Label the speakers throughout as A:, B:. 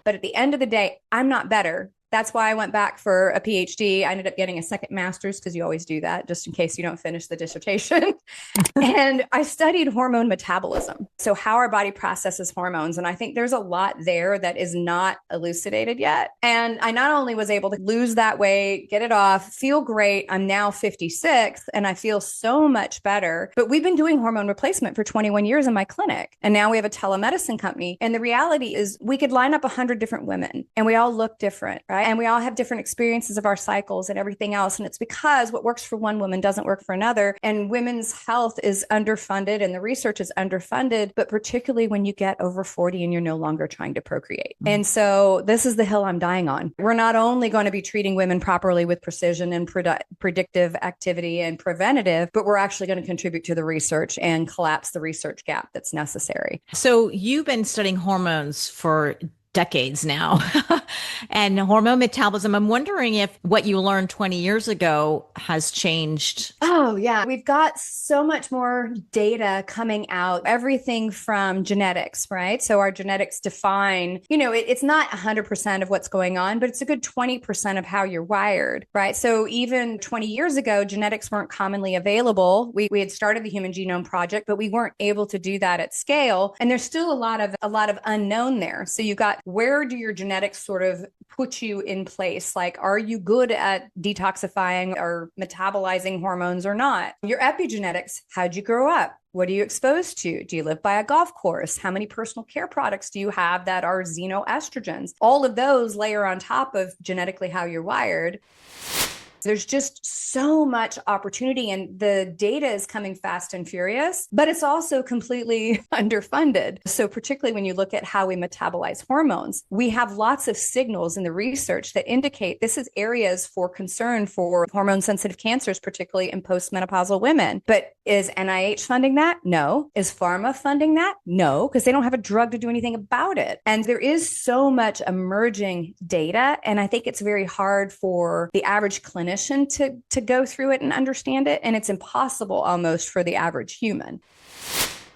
A: But at the end of the day, I'm not better. That's why I went back for a PhD. I ended up getting a second master's because you always do that just in case you don't finish the dissertation. And I studied hormone metabolism. So, how our body processes hormones. And I think there's a lot there that is not elucidated yet. And I not only was able to lose that weight, get it off, feel great. I'm now 56 and I feel so much better. But we've been doing hormone replacement for 21 years in my clinic. And now we have a telemedicine company. And the reality is, we could line up 100 different women and we all look different, right? And we all have different experiences of our cycles and everything else. And it's because what works for one woman doesn't work for another. And women's health is underfunded and the research is underfunded, but particularly when you get over 40 and you're no longer trying to procreate. Mm-hmm. And so this is the hill I'm dying on. We're not only going to be treating women properly with precision and predictive activity and preventative, but we're actually going to contribute to the research and collapse the research gap that's necessary.
B: So you've been studying hormones for decades now and hormone metabolism. I'm wondering if what you learned 20 years ago has changed.
A: Oh, yeah. We've got so much more data coming out, everything from genetics, right? So our genetics define, it's not 100% of what's going on, but it's a good 20% of how you're wired, right? So even 20 years ago, genetics weren't commonly available. We had started the Human Genome Project, but we weren't able to do that at scale. And there's still a lot of unknown there. So you've got, where do your genetics sort of put you in place? Like, are you good at detoxifying or metabolizing hormones or not? Your epigenetics, how'd you grow up? What are you exposed to? Do you live by a golf course? How many personal care products do you have that are xenoestrogens? All of those layer on top of genetically how you're wired. There's just so much opportunity and the data is coming fast and furious, but it's also completely underfunded. So particularly when you look at how we metabolize hormones, we have lots of signals in the research that indicate this is areas for concern for hormone sensitive cancers, particularly in postmenopausal women. But is NIH funding that? No. Is pharma funding that? No, because they don't have a drug to do anything about it. And there is so much emerging data. And I think it's very hard for the average clinician to go through it and understand it. And it's impossible almost for the average human.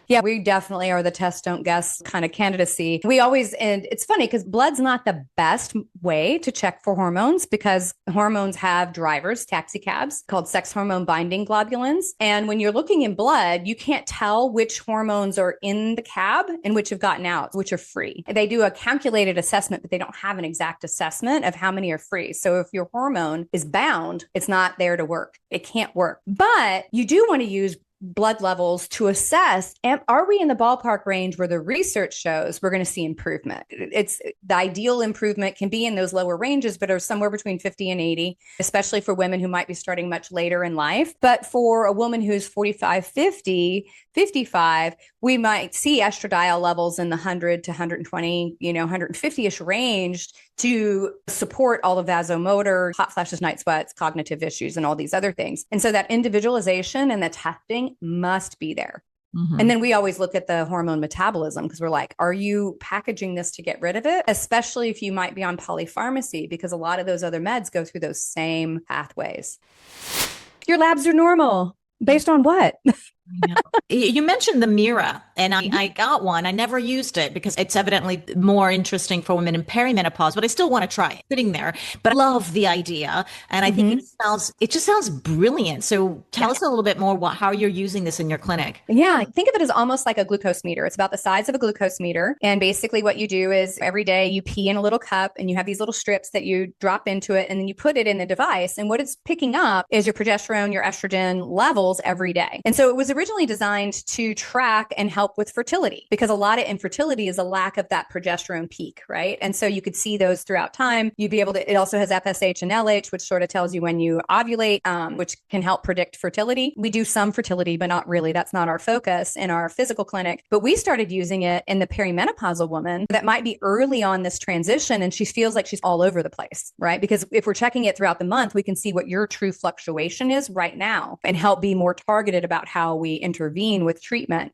A: Yeah, we definitely are the test, don't guess kind of candidacy. And it's funny because blood's not the best way to check for hormones because hormones have drivers, taxicabs, called sex hormone binding globulins. And when you're looking in blood, you can't tell which hormones are in the cab and which have gotten out, which are free. They do a calculated assessment, but they don't have an exact assessment of how many are free. So if your hormone is bound, it's not there to work. It can't work. But you do want to use blood levels to assess, are we in the ballpark range where the research shows we're going to see improvement? It's the ideal improvement can be in those lower ranges, but are somewhere between 50 and 80, especially for women who might be starting much later in life. But for a woman who's 45, 50, 55, we might see estradiol levels in the 100 to 120, 150-ish range to support all the vasomotor, hot flashes, night sweats, cognitive issues, and all these other things. And so that individualization and the testing must be there. Mm-hmm. And then we always look at the hormone metabolism because we're like, are you packaging this to get rid of it? Especially if you might be on polypharmacy, because a lot of those other meds go through those same pathways. Your labs are normal. Based on what?
B: You mentioned the Miro, and I got one. I never used it because it's evidently more interesting for women in perimenopause, but I still want to try it sitting there. But I love the idea. And I think it just sounds brilliant. So tell us a little bit more how you're using this in your clinic.
A: Yeah. Think of it as almost like a glucose meter. It's about the size of a glucose meter. And basically what you do is every day you pee in a little cup and you have these little strips that you drop into it and then you put it in the device. And what it's picking up is your progesterone, your estrogen levels every day. And so it was originally designed to track and help with fertility because a lot of infertility is a lack of that progesterone peak, right? And so you could see those throughout time. You'd be able to, it also has FSH and LH, which sort of tells you when you ovulate, which can help predict fertility. We do some fertility, but not really. That's not our focus in our physical clinic. But we started using it in the perimenopausal woman that might be early on this transition and she feels like she's all over the place, right? Because if we're checking it throughout the month, we can see what your true fluctuation is right now and help be more targeted about how we we intervene with treatment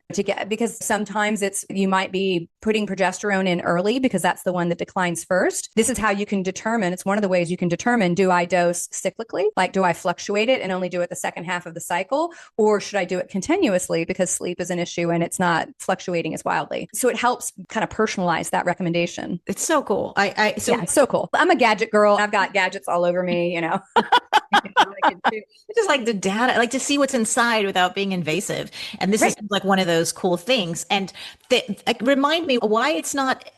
A: because sometimes you might be putting progesterone in early because that's the one that declines first. This is how you can determine, it's one of the ways you can determine, do I dose cyclically? Like, do I fluctuate it and only do it the second half of the cycle? Or should I do it continuously because sleep is an issue and it's not fluctuating as wildly? So it helps kind of personalize that recommendation.
B: It's so cool.
A: Yeah, it's so cool. I'm a gadget girl. I've got gadgets all over me,
B: I just like the data. I like to see what's inside without being invasive. And this is like one of those cool things. And remind me why it's not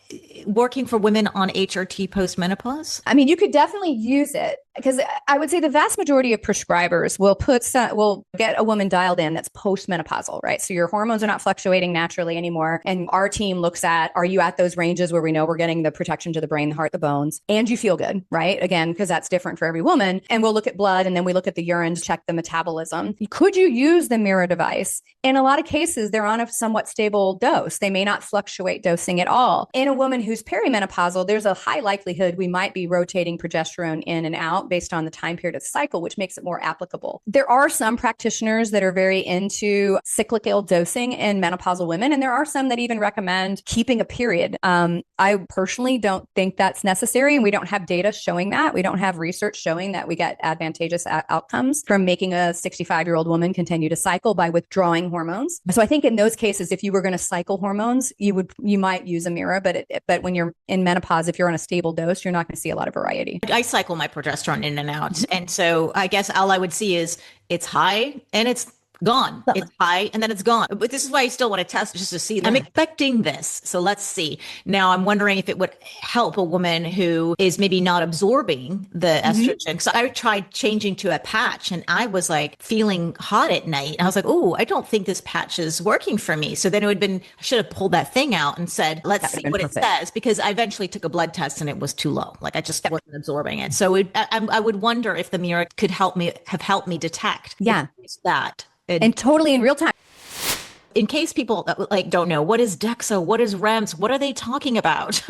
B: working for women on HRT post-menopause.
A: I mean, you could definitely use it because I would say the vast majority of prescribers will get a woman dialed in that's post-menopausal, right? So your hormones are not fluctuating naturally anymore. And our team looks at, are you at those ranges where we know we're getting the protection to the brain, the heart, the bones, and you feel good, right? Again, because that's different for every woman. And we'll look at blood and then we look at the urine to check the metabolism. Could you use the Miro device? In a lot of cases, they're on a somewhat stable dose. They may not fluctuate dosing at all. In a woman who's perimenopausal, there's a high likelihood we might be rotating progesterone in and out based on the time period of the cycle, which makes it more applicable. There are some practitioners that are very into cyclical dosing in menopausal women, and there are some that even recommend keeping a period. I personally don't think that's necessary, and we don't have data showing that. We don't have research showing that we get advantageous outcomes from making a 65-year-old woman continue to cycle by withdrawing hormones. So I think in those cases, if you were going to cycle hormones, you might use a Miro, but when you're in menopause, if you're on a stable dose, you're not going to see a lot of variety.
B: I cycle my progesterone in and out. And so I guess all I would see is it's high and it's gone. It's high and then it's gone. But this is why I still want to test just to see. I'm expecting this. So let's see. Now I'm wondering if it would help a woman who is maybe not absorbing the estrogen. So I tried changing to a patch and I was like feeling hot at night. I was like, oh, I don't think this patch is working for me. So then it would have been, I should have pulled that thing out and said, let's see what it says, because I eventually took a blood test and it was too low. Like I just wasn't absorbing it. So I would wonder if the Miro could have helped me detect that.
A: And totally in real time.
B: In case people don't know, what is DEXA? What is REMS? What are they talking about?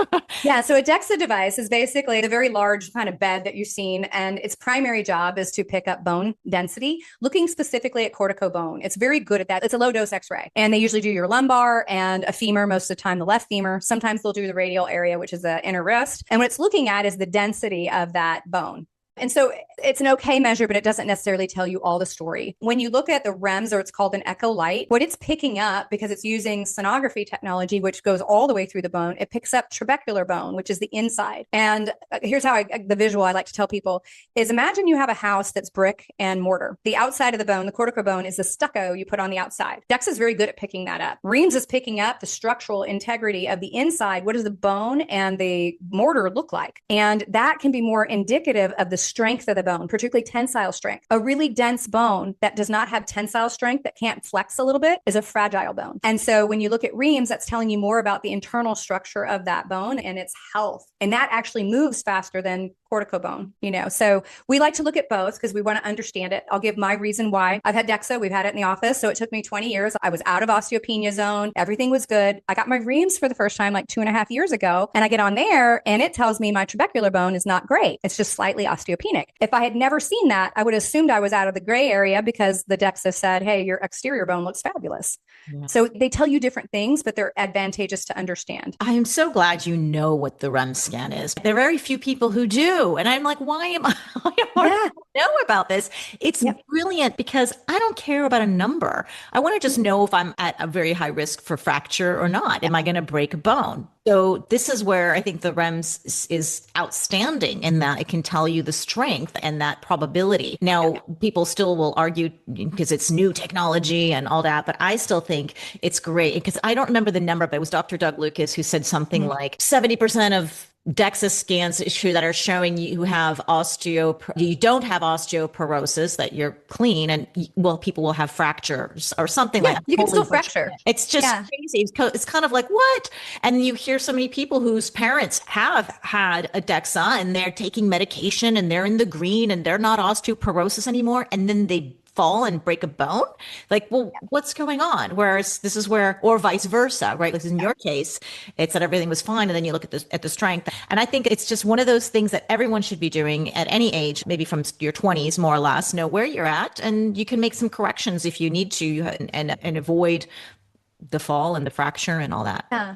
A: Yeah, so a DEXA device is basically the very large kind of bed that you've seen, and its primary job is to pick up bone density, looking specifically at corticobone. It's very good at that. It's a low dose X-ray, and they usually do your lumbar and a femur, most of the time the left femur. Sometimes they'll do the radial area, which is the inner wrist. And what it's looking at is the density of that bone. And so it's an okay measure, but it doesn't necessarily tell you all the story. When you look at the REMS, or it's called an echo light, what it's picking up, because it's using sonography technology, which goes all the way through the bone, it picks up trabecular bone, which is the inside. And here's how the visual I like to tell people is, imagine you have a house that's brick and mortar. The outside of the bone, the corticobone, is the stucco you put on the outside. DEXA is very good at picking that up. REMS is picking up the structural integrity of the inside. What does the bone and the mortar look like? And that can be more indicative of the strength of the bone, particularly tensile strength. A really dense bone that does not have tensile strength, that can't flex a little bit, is a fragile bone. And so when you look at REMS, that's telling you more about the internal structure of that bone and its health. And that actually moves faster than corticobone, So we like to look at both because we want to understand it. I'll give my reason why. I've had DEXA. We've had it in the office. So it took me 20 years. I was out of osteopenia zone. Everything was good. I got my REMS for the first time like 2.5 years ago. And I get on there and it tells me my trabecular bone is not great. It's just slightly osteopenic. If I had never seen that, I would have assumed I was out of the gray area because the DEXA said, hey, your exterior bone looks fabulous. Yeah. So they tell you different things, but they're advantageous to understand.
B: I am so glad you know what the REM scan is. There are very few people who do. And I'm like, why am I know about this? It's brilliant because I don't care about a number. I want to just know if I'm at a very high risk for fracture or not. Am I going to break a bone? So this is where I think the REMS is outstanding in that it can tell you the strength and that probability. Now, people still will argue because it's new technology and all that, but I still think it's great because I don't remember the number, but it was Dr. Doug Lucas who said something like 70% of DEXA scans that are showing you have you don't have osteoporosis, that you're clean, and people will have fractures or something like that.
A: You can still fracture.
B: It's just crazy. It's kind of like, what? And you hear so many people whose parents have had a DEXA and they're taking medication and they're in the green and they're not osteoporosis anymore. And then they fall and break a bone. Like, well, what's going on? Whereas this is where, or vice versa, right? Like in your case, it's that everything was fine, and then you look at the strength. And I think it's just one of those things that everyone should be doing at any age, maybe from your 20s, more or less, know where you're at, and you can make some corrections if you need to, and avoid the fall and the fracture and all that.
A: Yeah.